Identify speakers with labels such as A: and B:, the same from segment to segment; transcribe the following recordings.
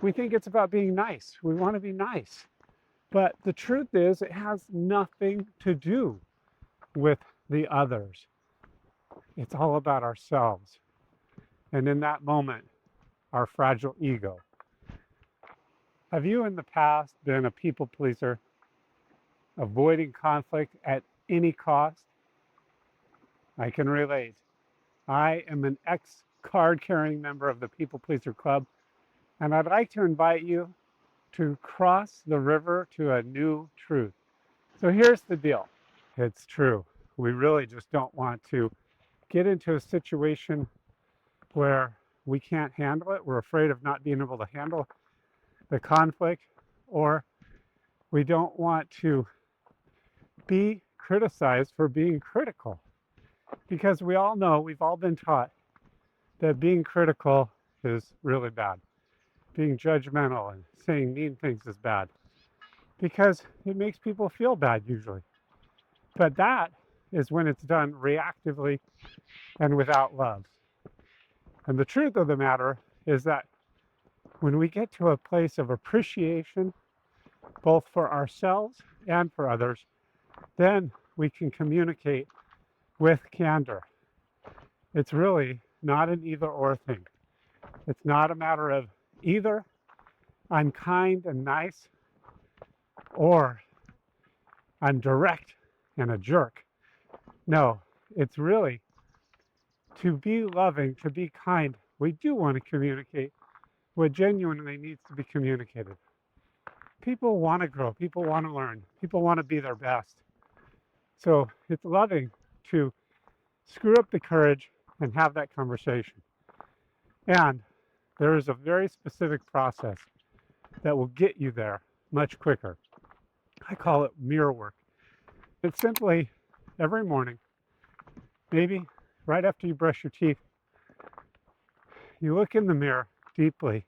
A: We think it's about being nice. We want to be nice. But the truth is, it has nothing to do with the others. It's all about ourselves. And in that moment, our fragile ego. Have you in the past been a people pleaser, avoiding conflict at any cost? I can relate. I am an ex card carrying member of the People Pleaser Club, and I'd like to invite you to cross the river to a new truth. So here's the deal, it's true. We really just don't want to get into a situation where we can't handle it. We're afraid of not being able to handle the conflict, or we don't want to be criticized for being critical. Because we all know, we've all been taught that being critical is really bad. Being judgmental and saying mean things is bad because it makes people feel bad usually. But that is when it's done reactively and without love. And the truth of the matter is that when we get to a place of appreciation, both for ourselves and for others, then we can communicate with candor. It's really not an either or thing. It's not a matter of either I'm kind and nice or I'm direct and a jerk. No, it's really to be loving, to be kind. We do want to communicate what genuinely needs to be communicated. People want to grow, people want to learn, people want to be their best. So it's loving to screw up the courage and have that conversation. And there is a very specific process that will get you there much quicker. I call it mirror work. It's simply every morning, maybe right after you brush your teeth, you look in the mirror deeply,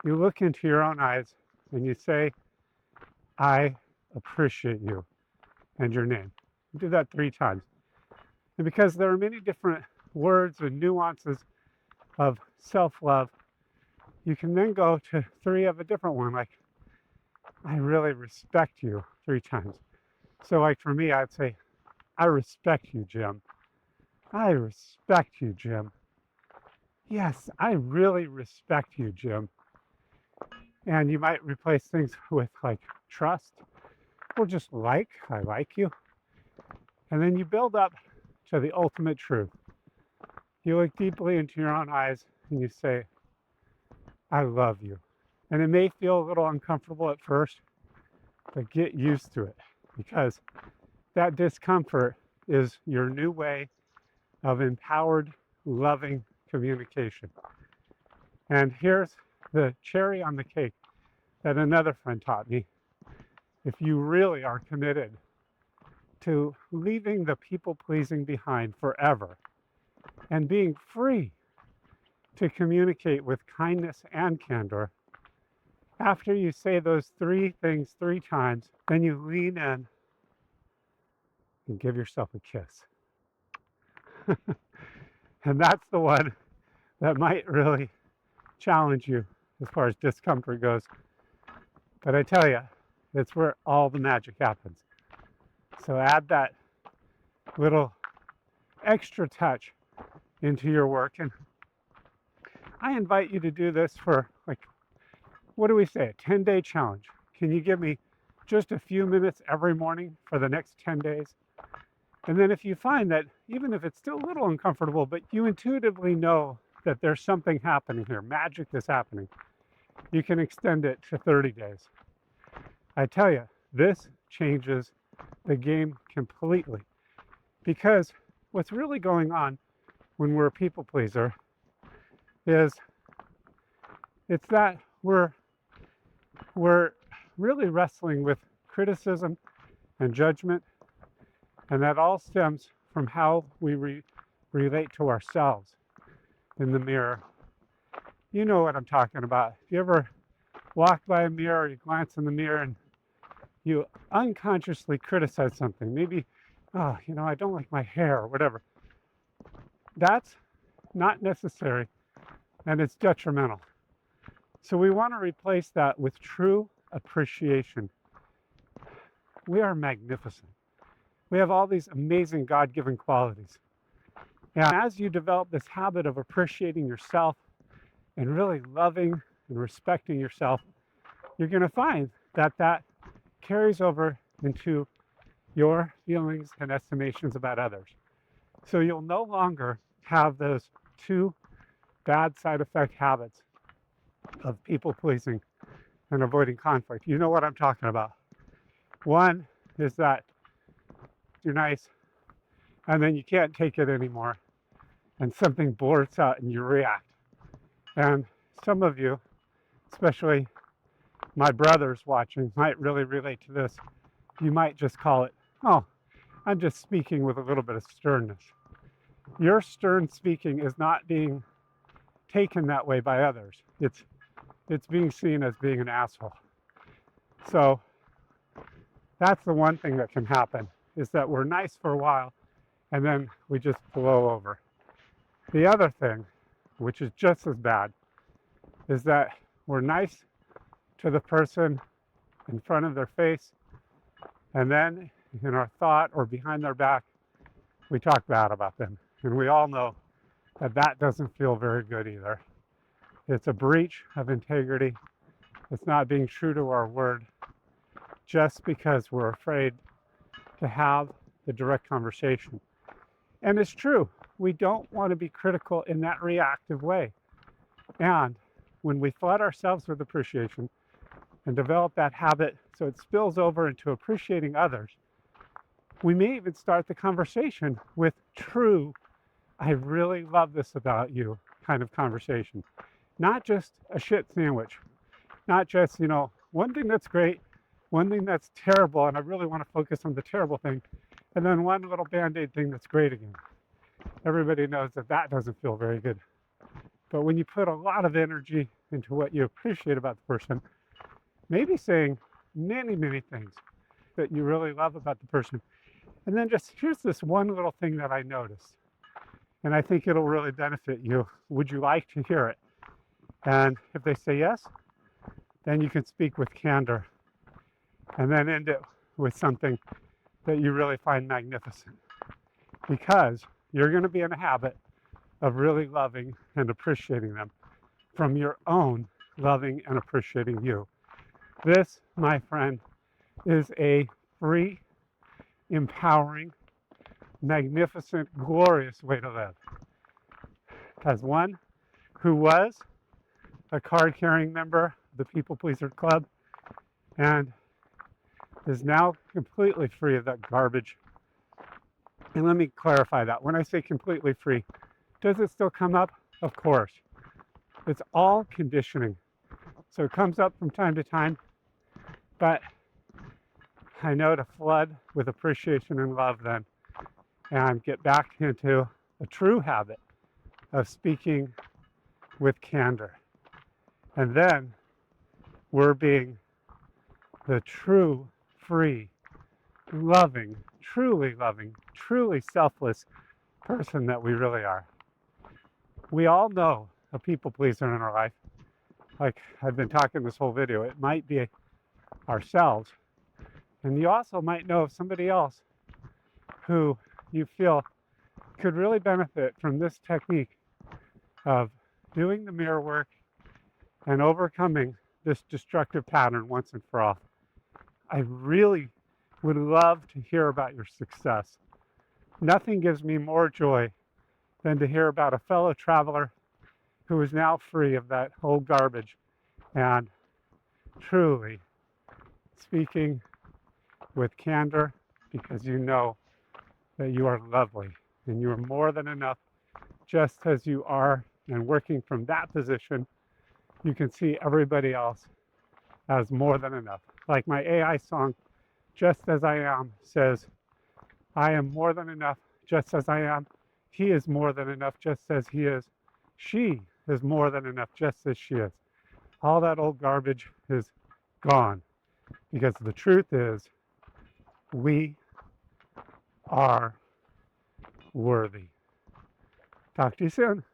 A: you look into your own eyes, and you say, I appreciate you and your name. You do that 3 times. And because there are many different words and nuances of self love, you can then go to 3 of a different one, like, I really respect you 3 times. So, like for me, I'd say, I respect you, Jim. I respect you, Jim. Yes, I really respect you, Jim. And you might replace things with like trust or just like, I like you. And then you build up to the ultimate truth. You look deeply into your own eyes and you say, I love you. And it may feel a little uncomfortable at first, but get used to it because that discomfort is your new way of empowered, loving communication. And here's the cherry on the cake that another friend taught me. If you really are committed to leaving the people pleasing behind forever and being free to communicate with kindness and candor, after you say those 3 things 3 times, then you lean in and give yourself a kiss. And that's the one that might really challenge you as far as discomfort goes. But I tell you, it's where all the magic happens. So add that little extra touch into your work. And I invite you to do this for, like, what do we say, a 10-day challenge. Can you give me just a few minutes every morning for the next 10 days? And then if you find that, even if it's still a little uncomfortable, but you intuitively know that there's something happening here, magic is happening, you can extend it to 30 days. I tell you, this changes the game completely. Because what's really going on when we're a people pleaser is it's that we're really wrestling with criticism and judgment, and that all stems from how we relate to ourselves in the mirror. You know what I'm talking about. If you ever walk by a mirror, you glance in the mirror and you unconsciously criticize something, maybe, oh, I don't like my hair or whatever. That's not necessary and it's detrimental. So we want to replace that with true appreciation. We are magnificent. We have all these amazing God-given qualities. And as you develop this habit of appreciating yourself and really loving and respecting yourself, you're going to find that that carries over into your feelings and estimations about others. So you'll no longer have those two bad side effect habits of people pleasing and avoiding conflict. You know what I'm talking about. One is that you're nice and then you can't take it anymore and something blurts out and you react. And some of you, especially my brothers watching, might really relate to this. You might just call it, oh, I'm just speaking with a little bit of sternness. Your stern speaking is not being taken that way by others. It's being seen as being an asshole. So that's the one thing that can happen, is that we're nice for a while and then we just blow over. The other thing, which is just as bad, is that we're nice to the person in front of their face, and then in our thought or behind their back, we talk bad about them. And we all know that that doesn't feel very good either. It's a breach of integrity. It's not being true to our word just because we're afraid to have the direct conversation. And it's true, we don't want to be critical in that reactive way. And when we flood ourselves with appreciation and develop that habit so it spills over into appreciating others, we may even start the conversation with true, I really love this about you kind of conversation. Not just a shit sandwich. Not just, one thing that's great, one thing that's terrible, and I really want to focus on the terrible thing, and then one little band-aid thing that's great again. Everybody knows that that doesn't feel very good. But when you put a lot of energy into what you appreciate about the person, maybe saying many, many things that you really love about the person, and then just, here's this one little thing that I noticed, and I think it'll really benefit you. Would you like to hear it? And if they say yes, then you can speak with candor and then end it with something that you really find magnificent, because you're going to be in a habit of really loving and appreciating them from your own loving and appreciating you. This, my friend, is a free, empowering, magnificent, glorious way to live. As one who was a card-carrying member of the People Pleaser Club and is now completely free of that garbage. And let me clarify that. When I say completely free, does it still come up? Of course. It's all conditioning. So it comes up from time to time, but I know to flood with appreciation and love then and get back into a true habit of speaking with candor. And then we're being the true, free, loving, truly selfless person that we really are. We all know a people pleaser in our life. Like I've been talking this whole video, it might be ourselves. And you also might know of somebody else who you feel could really benefit from this technique of doing the mirror work and overcoming this destructive pattern once and for all. I really would love to hear about your success. Nothing gives me more joy than to hear about a fellow traveler who is now free of that old garbage and truly speaking with candor, because you know that you are lovely and you are more than enough just as you are. And working from that position, you can see everybody else as more than enough. Like my AI song, Just As I Am, says, I am more than enough just as I am. He is more than enough just as he is. She is more than enough just as she is. All that old garbage is gone, because the truth is we are worthy. Talk to you soon.